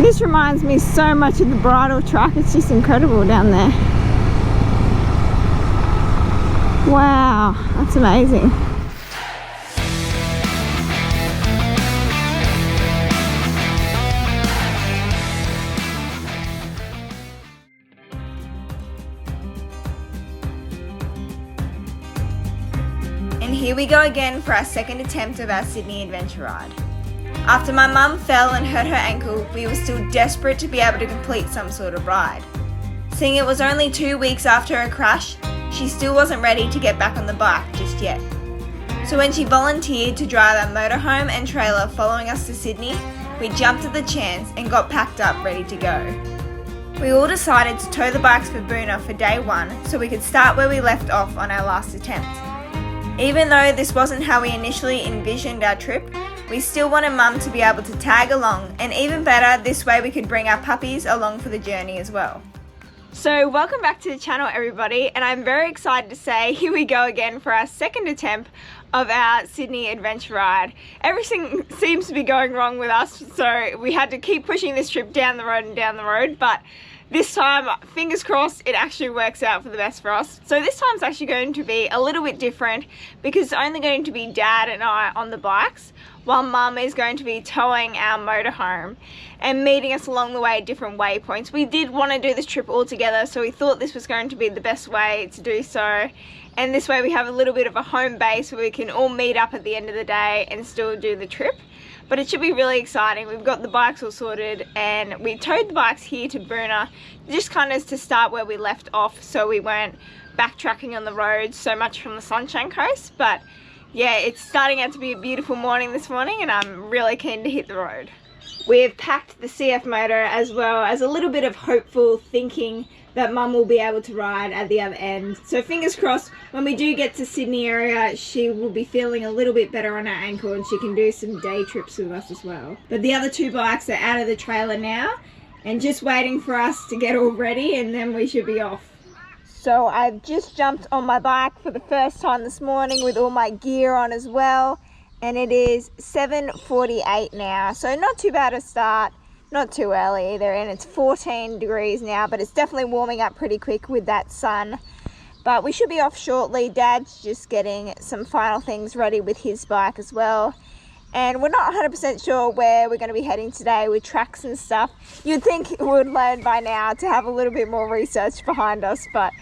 This reminds me so much of the bridle track. It's just incredible down there. Wow, that's amazing. And here we go again for our second attempt of our Sydney adventure ride. After my mum fell and hurt her ankle, we were still desperate to be able to complete some sort of ride. Seeing it was only 2 weeks after her crash, she still wasn't ready to get back on the bike just yet. So when she volunteered to drive our motorhome and trailer following us to Sydney, we jumped at the chance and got packed up ready to go. We all decided to tow the bikes for Boonah for day one so we could start where we left off on our last attempt. Even though this wasn't how we initially envisioned our trip, we still wanted Mum to be able to tag along, and even better, this way we could bring our puppies along for the journey as well. So welcome back to the channel, everybody, and I'm very excited to say here we go again for our second attempt of our Sydney adventure ride. Everything seems to be going wrong with us, so we had to keep pushing this trip down the road, but this time, fingers crossed, it actually works out for the best for us. So this time's actually going to be a little bit different because it's only going to be Dad and I on the bikes, while Mum is going to be towing our motorhome and meeting us along the way at different waypoints. We did want to do this trip all together, so we thought this was going to be the best way to do so. And this way we have a little bit of a home base where we can all meet up at the end of the day and still do the trip. But it should be really exciting. We've got the bikes all sorted and we towed the bikes here to Boonah just kind of to start where we left off, so we weren't backtracking on the road so much from the Sunshine Coast. But yeah, it's starting out to be a beautiful morning this morning and I'm really keen to hit the road. We've packed the CF motor as well as a little bit of hopeful thinking that Mum will be able to ride at the other end. So fingers crossed, when we do get to Sydney area, she will be feeling a little bit better on her ankle and she can do some day trips with us as well. But the other two bikes are out of the trailer now and just waiting for us to get all ready, and then we should be off. So I've just jumped on my bike for the first time this morning with all my gear on as well. And it is 7:48 now, so not too bad a start. Not too early either, and it's 14 degrees now, but it's definitely warming up pretty quick with that sun. But we should be off shortly. Dad's just getting some final things ready with his bike as well. And we're not 100% sure where we're going to be heading today with tracks and stuff. You'd think we would learn by now to have a little bit more research behind us, but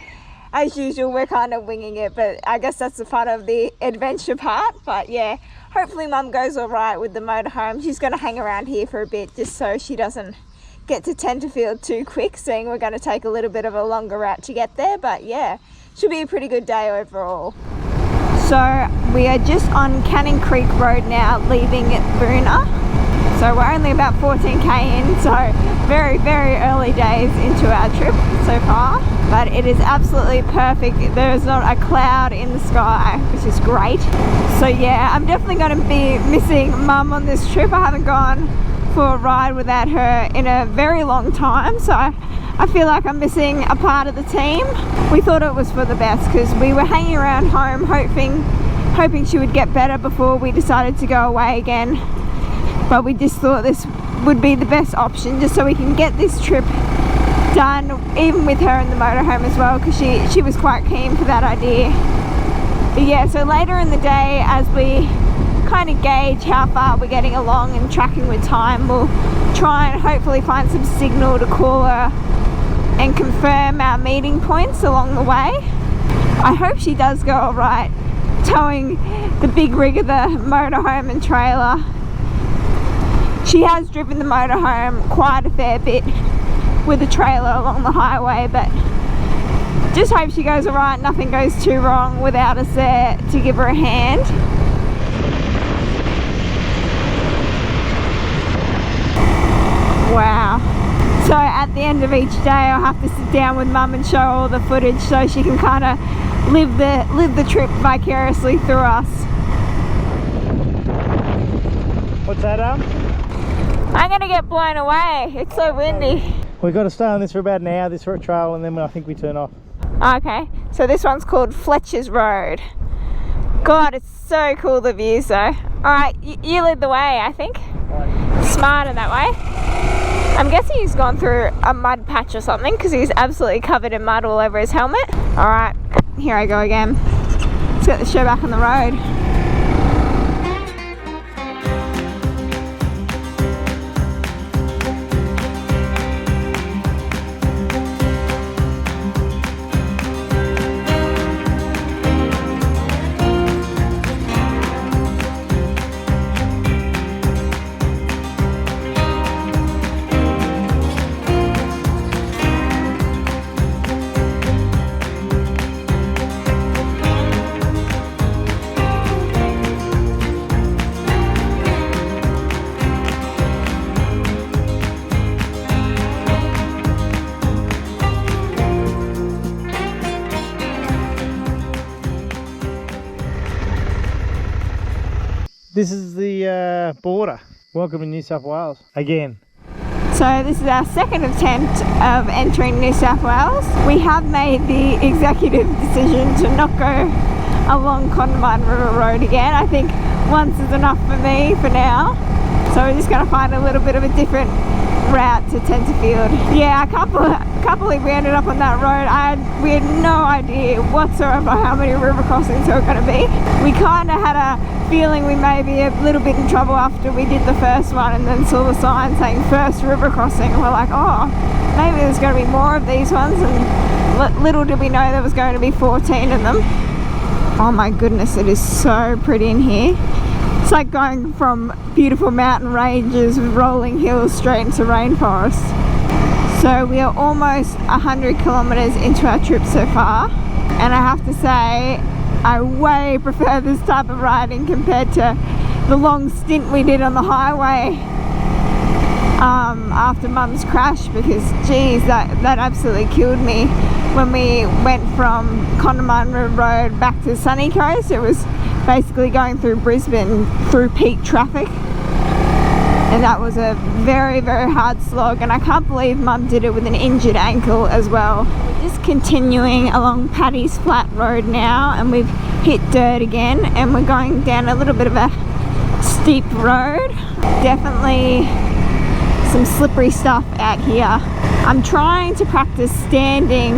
as usual, we're kind of winging it. But I guess that's the fun of the adventure part. But yeah, hopefully Mum goes all right with the motorhome. She's going to hang around here for a bit just so she doesn't get to Tenterfield too quick, seeing we're going to take a little bit of a longer route to get there. But yeah, should be a pretty good day overall. So we are just on Canning Creek Road now, leaving Boonah. So we're only about 14k in, so very, very early days into our trip so far. But it is absolutely perfect. There is not a cloud in the sky, which is great. So yeah, I'm definitely going to be missing Mum on this trip. I haven't gone for a ride without her in a very long time, so I feel like I'm missing a part of the team. We thought it was for the best because we were hanging around home hoping she would get better before we decided to go away again. But we just thought this would be the best option just so we can get this trip done, even with her in the motorhome as well, because she was quite keen for that idea. But yeah, so later in the day, as we kind of gauge how far we're getting along and tracking with time, we'll try and hopefully find some signal to call her and confirm our meeting points along the way. I hope she does go all right towing the big rig of the motorhome and trailer. She has driven the motorhome quite a fair bit with a trailer along the highway, but just hope she goes all right, nothing goes too wrong without us there to give her a hand. Wow. So at the end of each day I'll have to sit down with Mum and show all the footage so she can kind of live the trip vicariously through us. What's that, I'm gonna get blown away. It's so windy. We've got to stay on this for about an hour, this for a trail, and then I think we turn off. Okay, so this one's called Fletcher's Road. God, it's so cool, the views though. Alright, you lead the way, I think. Smarter that way. I'm guessing he's gone through a mud patch or something because he's absolutely covered in mud all over his helmet. Alright, here I go again. Let's get the show back on the road. This is the border. Welcome to New South Wales again. So this is our second attempt of entering New South Wales. We have made the executive decision to not go along Condamine River Road again. I think once is enough for me for now. So we're just going to find a little bit of a different route to Tenterfield. Yeah, I can't believe we ended up on that road. We had no idea whatsoever how many river crossings there were going to be. We kind of had a feeling we may be a little bit in trouble after we did the first one and then saw the sign saying first river crossing, and we're like, oh, maybe there's going to be more of these ones, and little did we know there was going to be 14 of them. Oh my goodness, it is so pretty in here. It's like going from beautiful mountain ranges with rolling hills straight into rainforest. So we are almost 100 kilometers into our trip so far, and I have to say I way prefer this type of riding compared to the long stint we did on the highway after Mum's crash, because geez, that absolutely killed me when we went from Condamine River Road back to Sunny Coast. It was basically going through Brisbane through peak traffic, and that was a very, very hard slog, and I can't believe Mum did it with an injured ankle as well. We're just continuing along Paddy's Flat Road now, and we've hit dirt again, and we're going down a little bit of a steep road. Definitely some slippery stuff out here. I'm trying to practice standing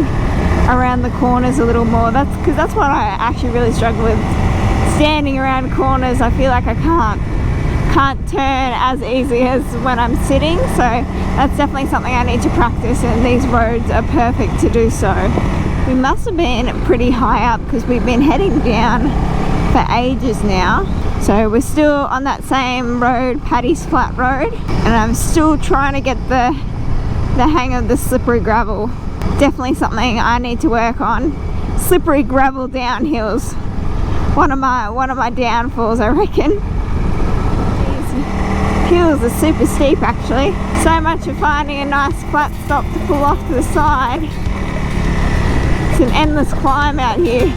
around the corners a little more. That's because that's what I actually really struggle with. Standing around corners, I feel like I can't turn as easy as when I'm sitting, so that's definitely something I need to practice, and these roads are perfect to do so. We must have been pretty high up because we've been heading down for ages now. So we're still on that same road, Paddy's Flat Road, and I'm still trying to get the hang of the slippery gravel. Definitely something I need to work on. Slippery gravel downhills. One of my downfalls, I reckon. These hills are super steep actually. So much for finding a nice flat stop to pull off to the side. It's an endless climb out here.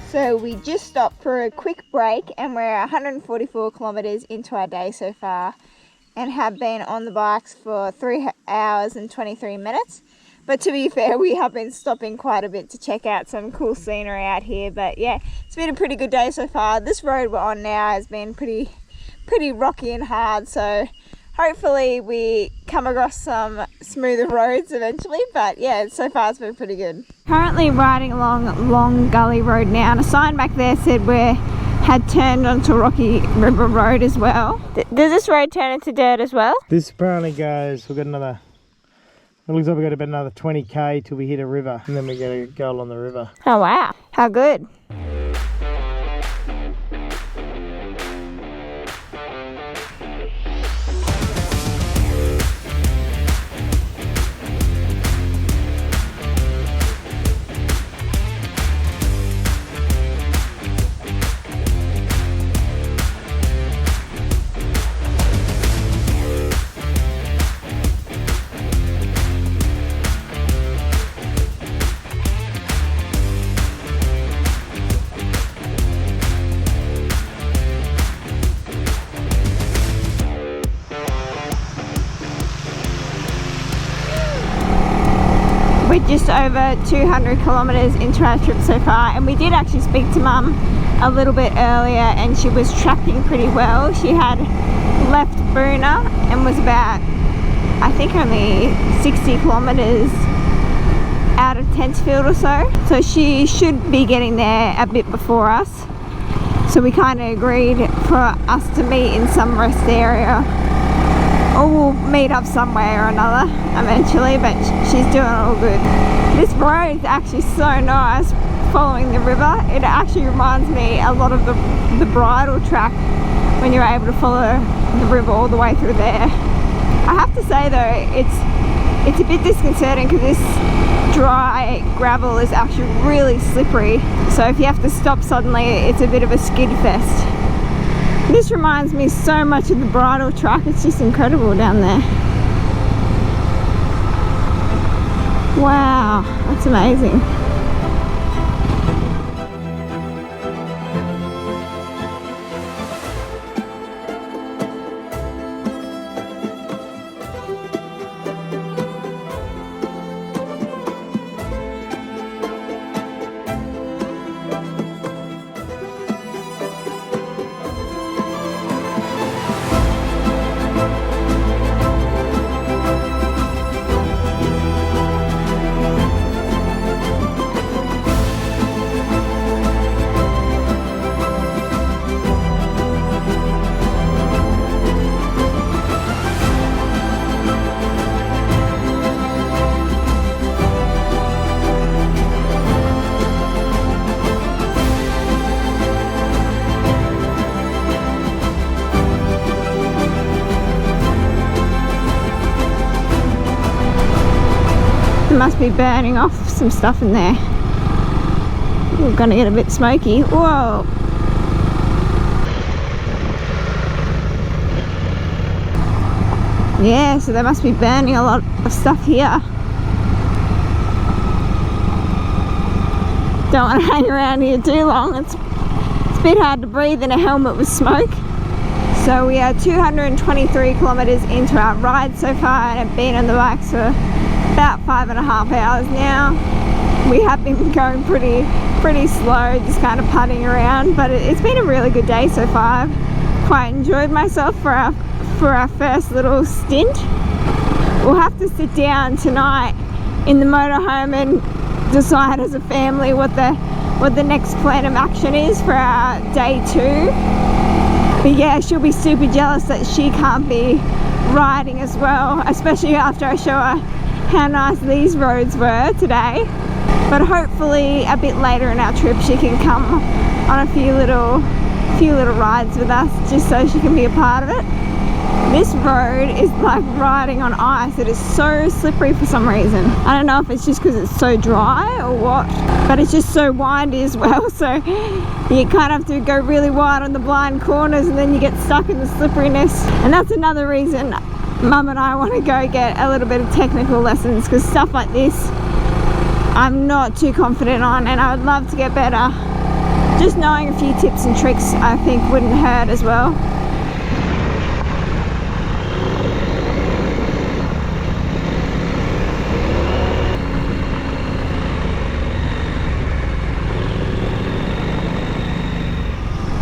So we just stopped for a quick break, and we're 144 kilometres into our day so far, and have been on the bikes for 3 hours and 23 minutes. But to be fair, we have been stopping quite a bit to check out some cool scenery out here. But yeah, it's been a pretty good day so far. This road we're on now has been pretty rocky and hard, so hopefully we come across some smoother roads eventually. But yeah, so far it's been pretty good. Currently riding along Long Gully Road now, and a sign back there said we had turned onto Rocky River Road as well. Does this road turn into dirt as well? This apparently goes, we've got another, it looks like we've got about another 20k till we hit a river, and then we get to go along the river. Oh wow, how good. just over 200 kilometers into our trip so far, and we did actually speak to Mum a little bit earlier, and she was tracking pretty well. She had left Boonah and was about, I think, only 60 kilometers out of Tenterfield or so. So she should be getting there a bit before us. So we kind of agreed for us to meet in some rest area, or we'll meet up somewhere or another eventually, but she's doing all good. This road is actually so nice following the river. It actually reminds me a lot of the bridle track when you're able to follow the river all the way through there. I have to say though, it's a bit disconcerting because this dry gravel is actually really slippery, so if you have to stop suddenly, it's a bit of a skid fest. This reminds me so much of the bridle track. It's just incredible down there. Wow, that's amazing. Must be burning off some stuff in there. We're gonna get a bit smoky. Whoa! Yeah, so they must be burning a lot of stuff here. Don't want to hang around here too long. It's a bit hard to breathe in a helmet with smoke. So we are 223 kilometers into our ride so far, and I've been on the bike for about 5.5 hours now. We have been going pretty slow, just kind of putting around, but it's been a really good day so far. I've quite enjoyed myself for our first little stint. We'll have to sit down tonight in the motorhome and decide as a family what the next plan of action is for our day 2. But yeah, she'll be super jealous that she can't be riding as well, especially after I show her how nice these roads were today. But hopefully a bit later in our trip she can come on a few little rides with us, just so she can be a part of it. This road is like riding on ice. It is so slippery for some reason. I don't know if it's just because it's so dry or what, but it's just so windy as well, so you kind of have to go really wide on the blind corners and then you get stuck in the slipperiness. And that's another reason Mum and I want to go get a little bit of technical lessons, because stuff like this I'm not too confident on, and I would love to get better. Just knowing a few tips and tricks I think wouldn't hurt as well.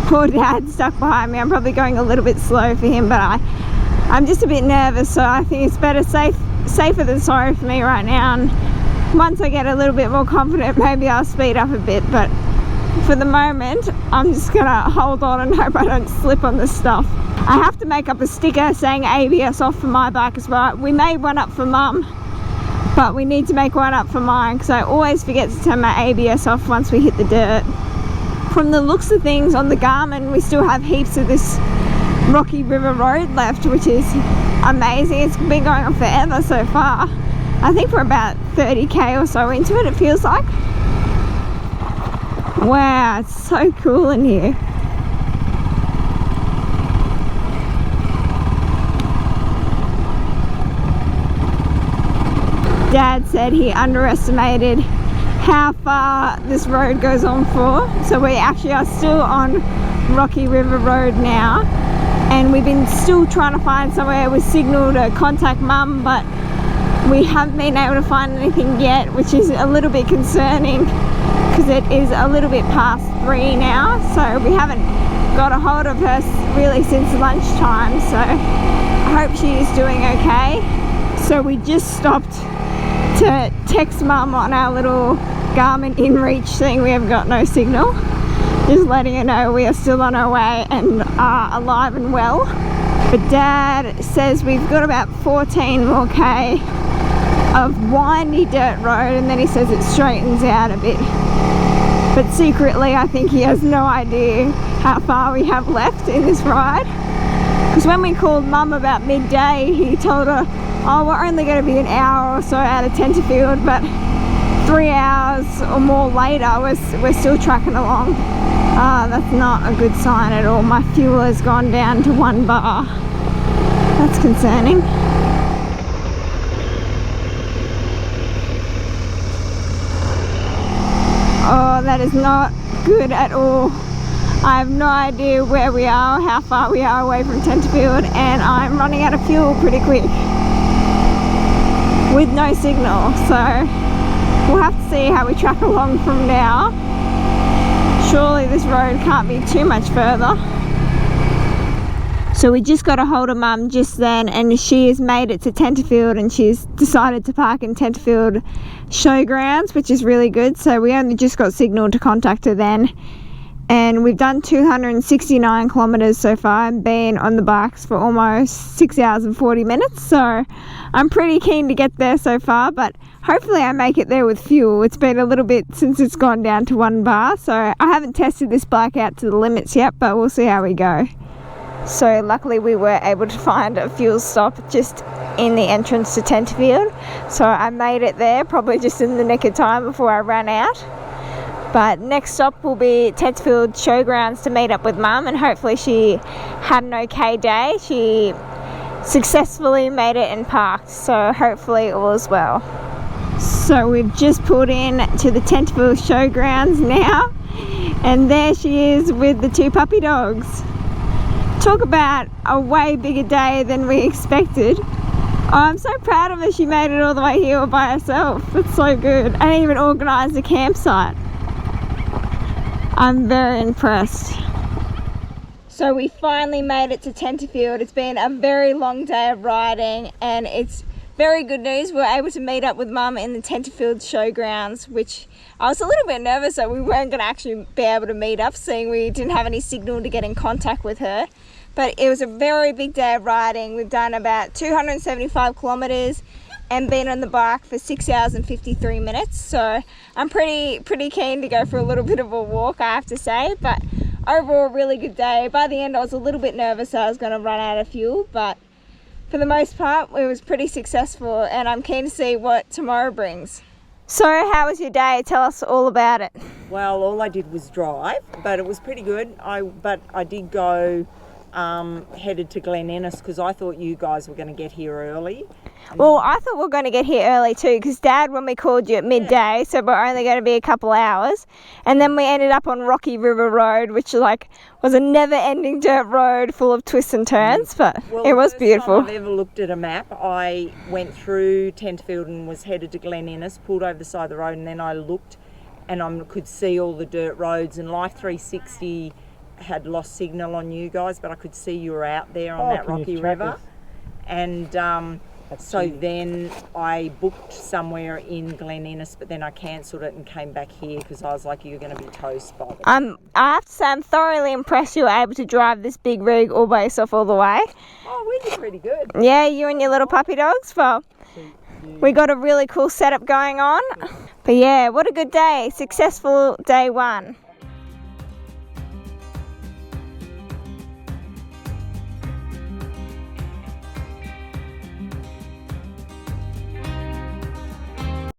Poor Dad stuck behind me. I'm probably going a little bit slow for him, but I'm just a bit nervous, so I think it's better safer than sorry for me right now. And once I get a little bit more confident, maybe I'll speed up a bit, but for the moment I'm just gonna hold on and hope I don't slip on this stuff. I have to make up a sticker saying ABS off for my bike as well. We made one up for Mum, but we need to make one up for mine, because I always forget to turn my ABS off once we hit the dirt. From the looks of things on the Garmin, we still have heaps of this rocky river road left, which is amazing. It's been going on forever so far. I think we're about 30k or so into it, it feels like. Wow, it's so cool in here. Dad said he underestimated how far this road goes on for. So we actually are still on Rocky River Road now, and we've been still trying to find somewhere with signal to contact Mum, but We haven't been able to find anything yet, which is a little bit concerning because it is a little bit past 3 now, so we haven't got a hold of her really since lunchtime, so I hope she is doing okay. So we just stopped to text Mum on our little Garmin InReach saying we have got no signal, just letting her know we are still on our way and are alive and well. But Dad says we've got about 14 more K of windy dirt road, and then he says it straightens out a bit. But secretly I think he has no idea how far we have left in this ride, because when we called Mum about midday he told her, oh, we're only going to be an hour or so out of Tenterfield, but 3 hours or more later we're still tracking along. That's not a good sign at all. My fuel has gone down to 1 bar. That's concerning. Oh, that is not good at all. I have no idea where we are, how far we are away from Tenterfield, and I'm running out of fuel pretty quick with no signal, so we'll have to see how we track along from now. Surely this road can't be too much further. So we just got a hold of Mum just then, and she has made it to Tenterfield, and she's decided to park in Tenterfield Showgrounds, which is really good. So we only just got signal to contact her then, and we've done 269 kilometres so far and been on the bikes for almost 6 hours and 40 minutes. So I'm pretty keen to get there so far, but hopefully I make it there with fuel. It's been a little bit since it's gone down to 1 bar, so I haven't tested this bike out to the limits yet, but we'll see how we go. So luckily we were able to find a fuel stop just in the entrance to Tenterfield, so I made it there probably just in the nick of time before I ran out. But next stop will be Tenterfield Showgrounds to meet up with Mum, and hopefully she had an okay day. She successfully made it and parked, so hopefully all is well. So we've just pulled in to the Tenterfield Showgrounds now, and there she is with the 2 puppy dogs. Talk about a way bigger day than we expected. Oh, I'm so proud of her. She made it all the way here by herself. That's so good. And even organised a campsite. I'm very impressed. So we finally made it to Tenterfield. It's been a very long day of riding, and it's very good news. We were able to meet up with Mum in the Tenterfield Showgrounds, which I was a little bit nervous that we weren't going to actually be able to meet up, seeing we didn't have any signal to get in contact with her. But it was a very big day of riding. We've done about 275 kilometres and been on the bike for 6 hours and 53 minutes. So I'm pretty keen to go for a little bit of a walk, I have to say. But overall, really good day. By the end, I was a little bit nervous I was going to run out of fuel, but for the most part, it was pretty successful, and I'm keen to see what tomorrow brings. So how was your day? Tell us all about it. Well, all I did was drive, but it was pretty good. But I did go headed to Glen Innes because I thought you guys were going to get here early. Well, I thought we were going to get here early too, because Dad, when we called you at midday, said we're only going to be a couple hours, and then we ended up on Rocky River Road, which was a never-ending dirt road full of twists and turns, but it was beautiful. The first time I've ever looked at a map, I went through Tenterfield and was headed to Glen Innes, pulled over the side of the road, and then I looked and I could see all the dirt roads, and Life 360 had lost signal on you guys, but I could see you were out there on that Rocky River. And so then I booked somewhere in Glen Innes, but then I cancelled it and came back here because I was like, you're going to be toast by the I have to say I'm thoroughly impressed you were able to drive this big rig all by yourself all the way. Oh, we did pretty good. Yeah, you and your little puppy dogs. Well, we got a really cool setup going on. But yeah, what a good day. Successful day 1.